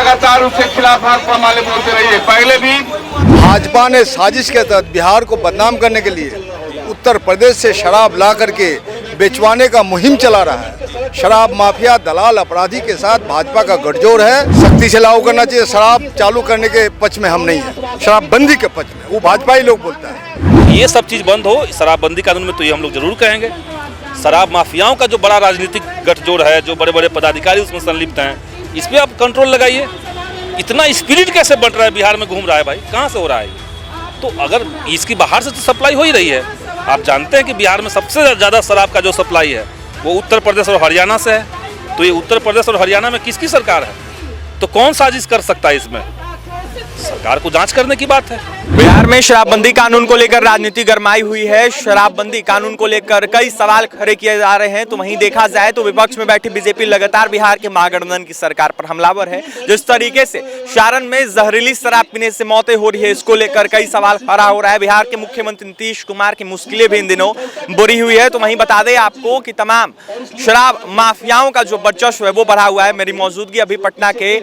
लगातार उसके खिलाफ भाकपा माले बोलते रही है। पहले भी भाजपा ने साजिश के तहत बिहार को बदनाम करने के लिए उत्तर प्रदेश से शराब ला करके बेचवाने का मुहिम चला रहा है। शराब माफिया दलाल अपराधी के साथ भाजपा का गठजोड़ है। सख्ती से लागू करना चाहिए। शराब चालू करने के पक्ष में हम नहीं है, शराबबंदी के पक्ष में वो भाजपा ही लोग बोलता है। ये सब चीज़ बंद हो, शराबबंदी कानून में तो ये हम लोग जरूर कहेंगे। शराब माफियाओं का जो बड़ा राजनीतिक गठजोड़ है, जो बड़े बड़े पदाधिकारी उसमें संलिप्त हैं, इस पर आप कंट्रोल लगाइए। इतना स्पिरिट कैसे बन रहा है, बिहार में घूम रहा है भाई, कहाँ से हो रहा है? तो अगर इसकी बाहर से तो सप्लाई हो ही रही है। आप जानते हैं कि बिहार में सबसे ज़्यादा शराब का जो सप्लाई है वो उत्तर प्रदेश और हरियाणा से है। तो ये उत्तर प्रदेश और हरियाणा में किसकी सरकार है? तो कौन साजिश कर सकता है इसमें? सरकार को जांच करने की बात है। बिहार में शराबबंदी कानून को लेकर राजनीति गरमाई हुई है। शराबबंदी कानून को लेकर कई सवाल खड़े किए जा रहे हैं। तो वहीं देखा जाए तो विपक्ष में बैठी बीजेपी लगातार बिहार के महागठबंधन की सरकार पर हमलावर है। जिस तरीके से सारण में जहरीली शराब पीने से मौतें हो रही है, इसको लेकर कई सवाल खड़ा हो रहा है। बिहार के मुख्यमंत्री नीतीश कुमार की मुश्किलें भी इन दिनों बुरी हुई है। तो वहीं बता दें आपको कि तमाम शराब माफियाओं का जो वर्चस्व है वो बढ़ा हुआ है। मेरी मौजूदगी अभी पटना के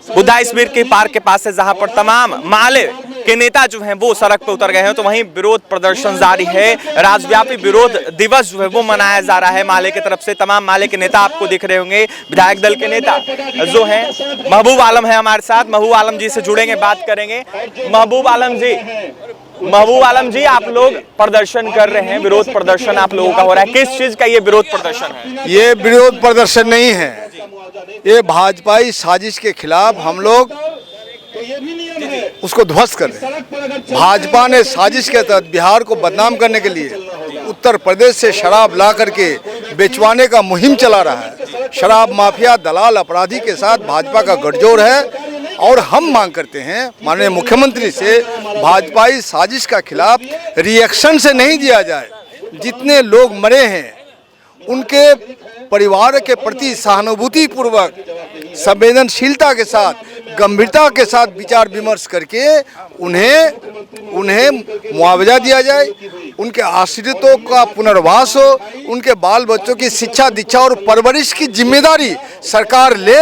बुद्धा स्मृति के पार्क के पास है, जहां पर तमाम माले के नेता जो हैं वो सड़क पर उतर गए हैं। तो वहीं विरोध प्रदर्शन जारी है। राज्यव्यापी विरोध दिवस जो है वो मनाया जा रहा है माले की तरफ से। तमाम माले के नेता आपको दिख रहे होंगे। विधायक दल के नेता जो हैं महबूब आलम है हमारे साथ। महबूब आलम जी से जुड़ेंगे, बात करेंगे। महबूब आलम जी, आप लोग प्रदर्शन कर रहे हैं, विरोध प्रदर्शन आप लोगों का हो रहा है, किस चीज का ये विरोध प्रदर्शन है? ये विरोध प्रदर्शन नहीं है, ये भाजपाई साजिश के खिलाफ हम लोग उसको ध्वस्त कर रहे हैं। भाजपा ने साजिश के तहत बिहार को बदनाम करने के लिए उत्तर प्रदेश से शराब ला करके बेचवाने का मुहिम चला रहा है। शराब माफिया दलाल अपराधी के साथ भाजपा का गठजोड़ है और हम मांग करते हैं माननीय मुख्यमंत्री से भाजपाई साजिश का खिलाफ रिएक्शन से नहीं दिया जाए। जितने लोग मरे हैं उनके परिवार के प्रति सहानुभूति पूर्वक, संवेदनशीलता के साथ, गंभीरता के साथ विचार विमर्श करके उन्हें मुआवजा दिया जाए, उनके आश्रितों का पुनर्वास हो, उनके बाल बच्चों की शिक्षा दीक्षा और परवरिश की जिम्मेदारी सरकार ले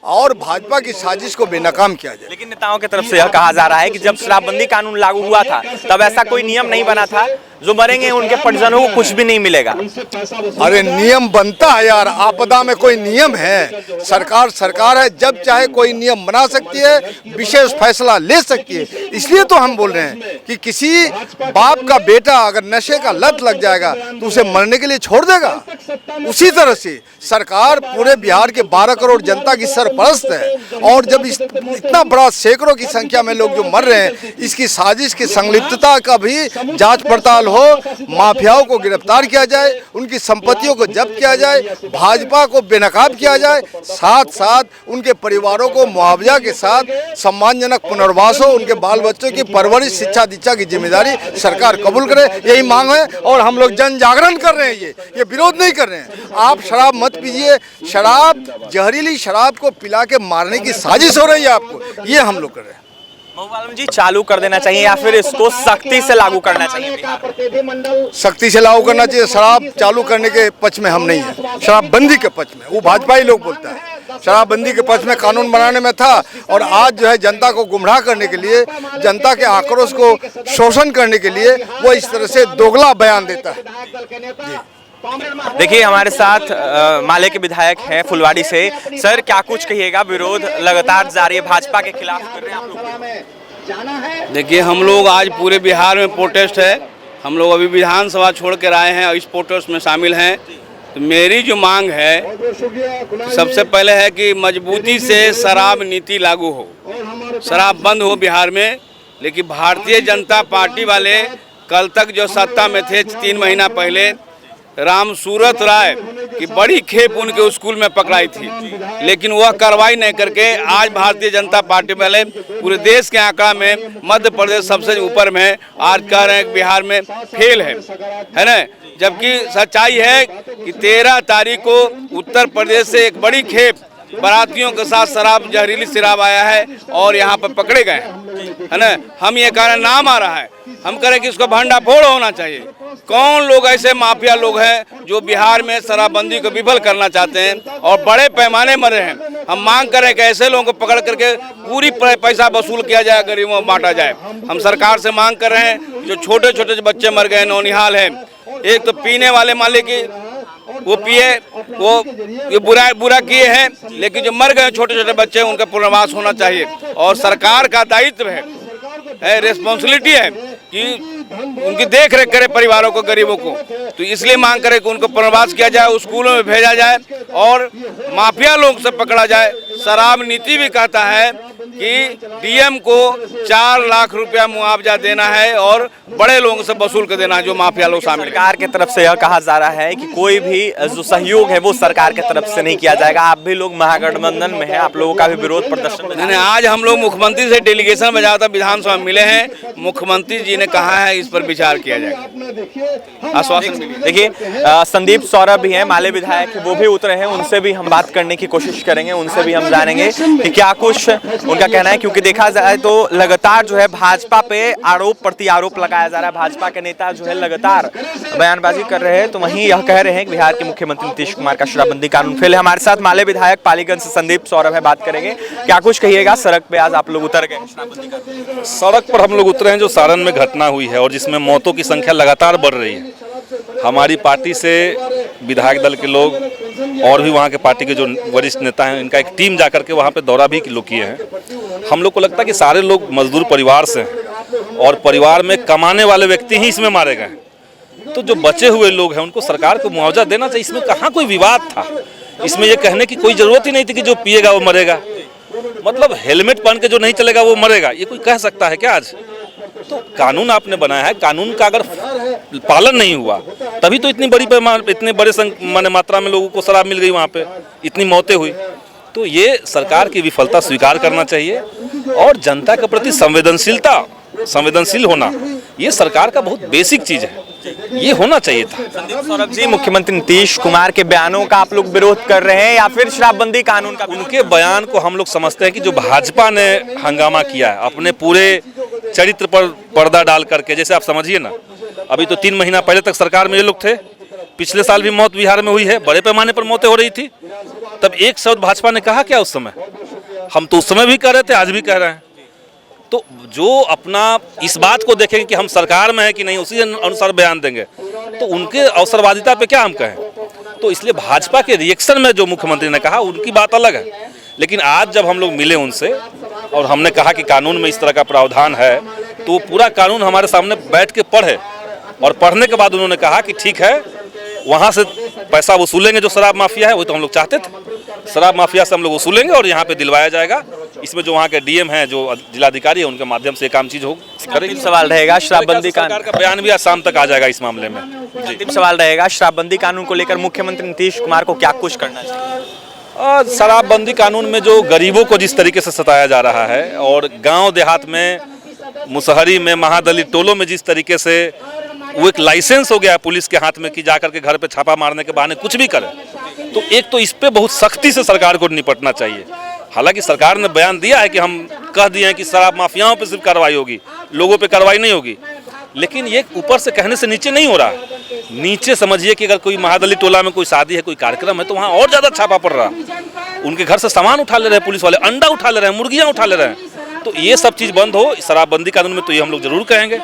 और भाजपा की साजिश को बेनकाम किया जाए। लेकिन नेताओं की तरफ से यह कहा जा रहा है कि जब शराबबंदी कानून लागू हुआ था तब ऐसा कोई नियम नहीं बना था, जो मरेंगे उनके परिजनों को कुछ भी नहीं मिलेगा। अरे नियम बनता है यार, आपदा में कोई नियम है? सरकार है, जब चाहे कोई नियम बना सकती है, विशेष फैसला ले सकती है। इसलिए तो हम बोल रहे हैं कि किसी बाप का बेटा अगर नशे का लत लग जाएगा तो उसे मरने के लिए छोड़ देगा। उसी तरह से सरकार पूरे बिहार के 12 करोड़ जनता की सरपरस्त है और जब इतना बड़ा सैकड़ों की संख्या में लोग जो मर रहे हैं, इसकी साजिश की संलिप्तता का भी जांच पड़ताल हो, माफियाओं को गिरफ्तार किया जाए, उनकी संपत्तियों को जब्त किया जाए, भाजपा को बेनकाब किया जाए, साथ साथ उनके परिवारों को मुआवजा के साथ सम्मानजनक पुनर्वास हो, उनके बाल बच्चों की परवरिश शिक्षा दीक्षा की जिम्मेदारी सरकार कबूल करे। यही मांग है और हम लोग जन जागरण कर रहे हैं, ये विरोध नहीं कर रहे हैं। आप शराब मत पीजिए, शराब जहरीली शराब को पिला के मारने की साजिश हो रही है आपको, ये हम लोग कर रहे हैं। महबूब आलम जी, चालू कर देना चाहिए या फिर इसको सख्ती से लागू करना चाहिए? सख्ती से लागू करना चाहिए। शराब चालू करने के पक्ष में हम नहीं है, शराबबंदी के पक्ष में वो भाजपा ही लोग बोलता है। शराबबंदी के पक्ष में कानून बनाने में था और आज जो है जनता को गुमराह करने के लिए, जनता के आक्रोश को शोषण करने के लिए वो इस तरह से दोगला बयान देता है। देखिए हमारे साथ माले के विधायक हैं फुलवाड़ी से। सर, क्या कुछ कहिएगा? विरोध लगातार जारी है, भाजपा के खिलाफ कर रहे हैं आप लोग। देखिए, हम लोग आज पूरे बिहार में प्रोटेस्ट है। हम लोग अभी विधानसभा छोड़ कर आए हैं और इस प्रोटेस्ट में शामिल हैं। तो मेरी जो मांग है, सबसे पहले है कि मजबूती से शराब नीति लागू हो, शराब बंद हो बिहार में। लेकिन भारतीय जनता पार्टी वाले कल तक जो सत्ता में थे, 3 महीना पहले राम सूरत राय की बड़ी खेप उनके स्कूल में पकड़ाई थी, लेकिन वह कार्रवाई नहीं करके आज भारतीय जनता पार्टी वाले पूरे देश के आंकड़ा में मध्य प्रदेश सबसे ऊपर में है। आज कह रहे हैं कि बिहार में फेल है ना? जबकि सच्चाई है कि 13 तारीख को उत्तर प्रदेश से एक बड़ी खेप बारातियों के साथ शराब, जहरीली शराब आया है और यहाँ पर पकड़े गए हैं, है ना? हम ये कारण नाम आ रहा है, हम कह रहे हैं कि इसको भंडाफोड़ होना चाहिए। कौन लोग ऐसे माफिया लोग हैं जो बिहार में शराबबंदी को विफल करना चाहते हैं और बड़े पैमाने में रहे हैं। हम मांग करें कि ऐसे लोगों को पकड़ करके पूरी पैसा वसूल किया जाए, गरीबों को बांटा जाए। हम सरकार से मांग कर रहे हैं, जो छोटे छोटे बच्चे मर गए नौनिहाल हैं, एक तो पीने वाले मालिक की वो पिए वो ये बुरा किए हैं, लेकिन जो मर गए छोटे छोटे बच्चे उनका पुनर्वास होना चाहिए। और सरकार का दायित्व है रिस्पॉन्सिबिलिटी है कि उनकी देख रेख करे परिवारों को, गरीबों को। तो इसलिए मांग करें कि उनको पुनर्वास किया जाए, स्कूलों में भेजा जाए और माफिया लोग से पकड़ा जाए। शराब नीति भी कहता है कि डीएम को 4 लाख रुपया मुआवजा देना है और बड़े लोगों से वसूल कर देना है जो माफिया लोग शामिल हैं। सरकार की तरफ से यह कहा जा रहा है कि कोई भी जो सहयोग है वो सरकार की तरफ से नहीं किया जाएगा। आप भी लोग महागठबंधन में हैं, आप लोगों का भी विरोध प्रदर्शन नहीं, आज हम लोग मुख्यमंत्री से डेलीगेशन में ज्यादा विधानसभा में मिले हैं। मुख्यमंत्री जी ने कहा है इस पर विचार किया जाएगा, आश्वासन। देखिए संदीप सौरभ भी हैं, माले विधायक, वो भी उतरे हैं, उनसे भी हम बात करने की कोशिश करेंगे, उनसे भी हम जानेंगे कि क्या कुछ उनका कहना है। क्योंकि देखा जाए तो लगातार जो है भाजपा पे आरोप प्रति आरोप लगाया जा रहा है। भाजपा के नेता जो है लगातार बयानबाजी कर रहे हैं, तो वहीं यह कह रहे हैं कि बिहार के मुख्यमंत्री नीतीश कुमार का शराबबंदी कानून फेल है। हमारे साथ माले विधायक पालीगंज से संदीप सौरभ है, बात करेंगे। क्या कुछ कहिएगा, सड़क पे आज आप लोग उतर गए? सड़क पर हम लोग उतरे हैं जो सारण में घटना हुई है और जिसमें मौतों की संख्या लगातार बढ़ रही है। हमारी पार्टी से विधायक दल के लोग और भी वहाँ के पार्टी के जो वरिष्ठ नेता हैं, इनका एक टीम जाकर के वहाँ पे दौरा भी लोग किए हैं। हम लोग को लगता है कि सारे लोग मजदूर परिवार से हैं और परिवार में कमाने वाले व्यक्ति ही इसमें मारे गए। तो जो बचे हुए लोग हैं उनको सरकार को मुआवजा देना चाहिए। इसमें कहाँ कोई विवाद था, इसमें ये कहने की कोई ज़रूरत ही नहीं थी कि जो पिएगा वो मरेगा। मतलब हेलमेट पहन के जो नहीं चलेगा वो मरेगा, ये कोई कह सकता है क्या आज? तो कानून आपने बनाया है, कानून का अगर पालन नहीं हुआ तभी तो इतनी बड़े मात्रा में लोगों को शराब मिल गई, वहाँ पे इतनी मौतें हुई। तो ये सरकार की विफलता स्वीकार करना चाहिए और जनता के प्रति संवेदनशील होना ये सरकार का बहुत बेसिक चीज है, ये होना चाहिए था। संदीप सौरभ जी, मुख्यमंत्री नीतीश कुमार के बयानों का आप लोग विरोध कर रहे हैं या फिर शराबबंदी कानून का? उनके बयान को हम लोग समझते हैं कि जो भाजपा ने हंगामा किया है अपने पूरे चरित्र पर पर्दा डाल करके, जैसे आप समझिए ना, अभी तो 3 महीना पहले तक सरकार में ये लोग थे। पिछले साल भी मौत बिहार में हुई है, बड़े पैमाने पर मौतें हो रही थी। तब एक शब्द भाजपा ने कहा क्या उस समय? हम तो उस समय भी कह रहे थे, आज भी कह रहे हैं। तो जो अपना इस बात को देखेंगे कि हम सरकार में है कि नहीं, उसी अनुसार बयान देंगे, तो उनके अवसरवादिता पे क्या हम कहें? तो इसलिए भाजपा के रिएक्शन में जो मुख्यमंत्री ने कहा उनकी बात अलग है। लेकिन आज जब हम लोग मिले उनसे और हमने कहा कि कानून में इस तरह का प्रावधान है, तो पूरा कानून हमारे सामने बैठ के पढ़े और पढ़ने के बाद उन्होंने कहा कि ठीक है, वहाँ से पैसा वसूलेंगे जो शराब माफिया है, वो तो हम लोग चाहते थे। शराब माफिया से हम लोग वसूलेंगे और यहाँ पे दिलवाया जाएगा। इसमें जो वहाँ के डीएम हैं, जो जिलाधिकारी है, उनके माध्यम से काम चीज हो करेगी। सवाल रहेगा शराबबंदी सरकार का बयान भी आज शाम तक आ जाएगा इस मामले में। अंतिम सवाल रहेगा, शराबबंदी कानून को लेकर मुख्यमंत्री नीतीश कुमार को क्या कुछ करना चाहिए? शराबबंदी कानून में जो गरीबों को जिस तरीके से सताया जा रहा है और गांव देहात में, मुसहरी में, महादलित टोलों में जिस तरीके से वो एक लाइसेंस हो गया है पुलिस के हाथ में कि जाकर के घर पे छापा मारने के बहाने कुछ भी करे, तो एक तो इस पे बहुत सख्ती से सरकार को निपटना चाहिए। हालांकि सरकार ने बयान दिया है कि हम कह दिए हैं कि शराब माफियाओं पे सिर्फ कार्रवाई होगी, लोगों पे कार्रवाई नहीं होगी, लेकिन ये ऊपर से कहने से नीचे नहीं हो रहा है। नीचे समझिए कि अगर कोई महादलित टोला में कोई शादी है, कोई कार्यक्रम है, तो वहाँ और ज़्यादा छापा पड़ रहा है। उनके घर से सामान उठा ले रहे हैं पुलिस वाले, अंडा उठा ले रहे हैं, मुर्गियाँ उठा ले रहे हैं। तो ये सब चीज़ बंद हो। शराबबंदी कानून में तो ये हम लोग जरूर कहेंगे।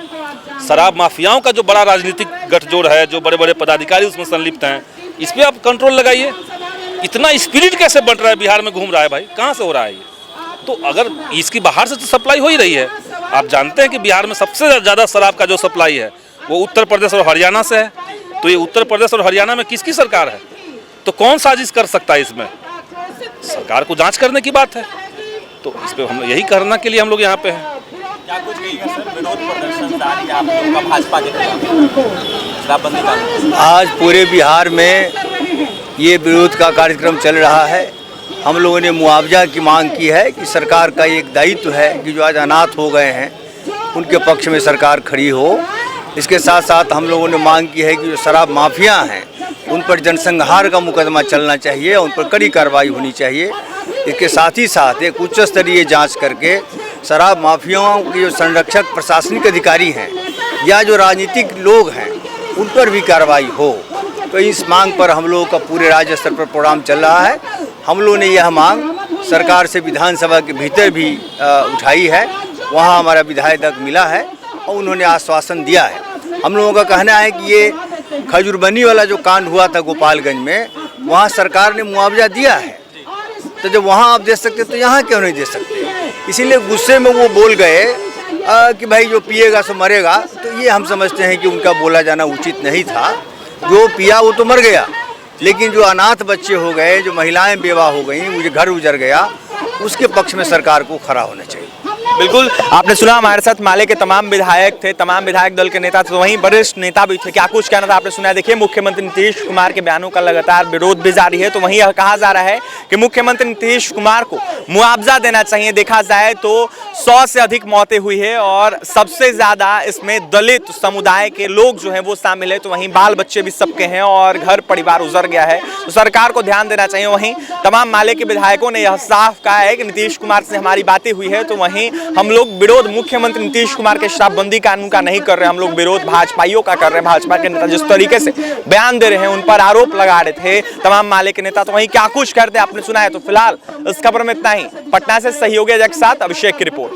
शराब माफियाओं का जो बड़ा राजनीतिक गठजोड़ है, जो बड़े बड़े पदाधिकारी उसमें संलिप्त हैं, इस पर आप कंट्रोल लगाइए। इतना स्पिरिट कैसे बंट रहा है, बिहार में घूम रहा है भाई, कहाँ से हो रहा है ये? तो अगर इसकी बाहर से तो सप्लाई हो ही रही है। आप जानते हैं कि बिहार में सबसे ज़्यादा शराब का जो सप्लाई है वो उत्तर प्रदेश और हरियाणा से है। तो ये उत्तर प्रदेश और हरियाणा में किसकी सरकार है? तो कौन साजिश कर सकता है इसमें? सरकार को जांच करने की बात है। तो इस पर हम यही करने के लिए हम लोग यहाँ पे हैं। क्या कुछ कहिएगा सर, विरोध प्रदर्शन जारी है आप लोगों का भाजपा के खिलाफ शराबबंदी कानून? आज पूरे बिहार में ये विरोध का कार्यक्रम चल रहा है। हम लोगों ने मुआवजा की मांग की है कि सरकार का एक दायित्व है कि जो आज अनाथ हो गए हैं उनके पक्ष में सरकार खड़ी हो। इसके साथ साथ हम लोगों ने मांग की है कि जो शराब माफिया हैं उन पर जनसंहार का मुकदमा चलना चाहिए, उन पर कड़ी कार्रवाई होनी चाहिए। इसके साथ ही साथ एक उच्च स्तरीय जांच करके शराब माफियाओं के जो संरक्षक प्रशासनिक अधिकारी हैं या जो राजनीतिक लोग हैं उन पर भी कार्रवाई हो। तो इस मांग पर हम लोगों का पूरे राज्य स्तर पर प्रोग्राम चल रहा है। हम लोगों ने यह मांग सरकार से विधानसभा के भीतर भी उठाई है, वहाँ हमारा विधायक मिला है और उन्होंने आश्वासन दिया है। हम लोगों का कहना है कि ये खजूरबनी वाला जो कांड हुआ था गोपालगंज में, वहाँ सरकार ने मुआवजा दिया है, तो जब वहाँ आप दे सकते तो यहाँ क्यों नहीं दे सकते। इसीलिए गुस्से में वो बोल गए कि भाई जो पिएगा सो मरेगा। तो ये हम समझते हैं कि उनका बोला जाना उचित नहीं था। जो पिया वो तो मर गया, लेकिन जो अनाथ बच्चे हो गए, जो महिलाएं बेवा हो गई, मुझे घर उजड़ गया, उसके पक्ष में सरकार को खड़ा होना चाहिए। बिल्कुल, आपने सुना हमारे साथ माले के तमाम विधायक थे, तमाम विधायक दल के नेता थे, तो वहीं वरिष्ठ नेता भी थे। क्या कुछ कहना था आपने सुना। देखिए, मुख्यमंत्री नीतीश कुमार के बयानों का लगातार विरोध भी जारी है। तो वहीं यह कहा जा रहा है कि मुख्यमंत्री नीतीश कुमार को मुआवजा देना चाहिए। देखा जाए तो 100 से अधिक मौतें हुई है और सबसे ज्यादा इसमें दलित समुदाय के लोग जो है वो शामिल है। तो वहीं बाल बच्चे भी सबके हैं और घर परिवार उजड़ गया है, तो सरकार को ध्यान देना चाहिए। वहीं तमाम माले के विधायकों ने यह साफ कहा है कि नीतीश कुमार से हमारी बातें हुई है, तो वहीं हम लोग विरोध मुख्यमंत्री नीतीश कुमार के शराबबंदी कानून का नहीं कर रहे, हम लोग विरोध भाजपाइयों का कर रहे हैं। भाजपा के नेता जिस तरीके से बयान दे रहे हैं, उन पर आरोप लगा रहे थे तमाम माले के नेता, तो वहीं क्या कुछ करते आपने सुना है। तो फिलहाल इस खबर में इतना ही। पटना से सहयोगी अजय के साथ अभिषेक की रिपोर्ट।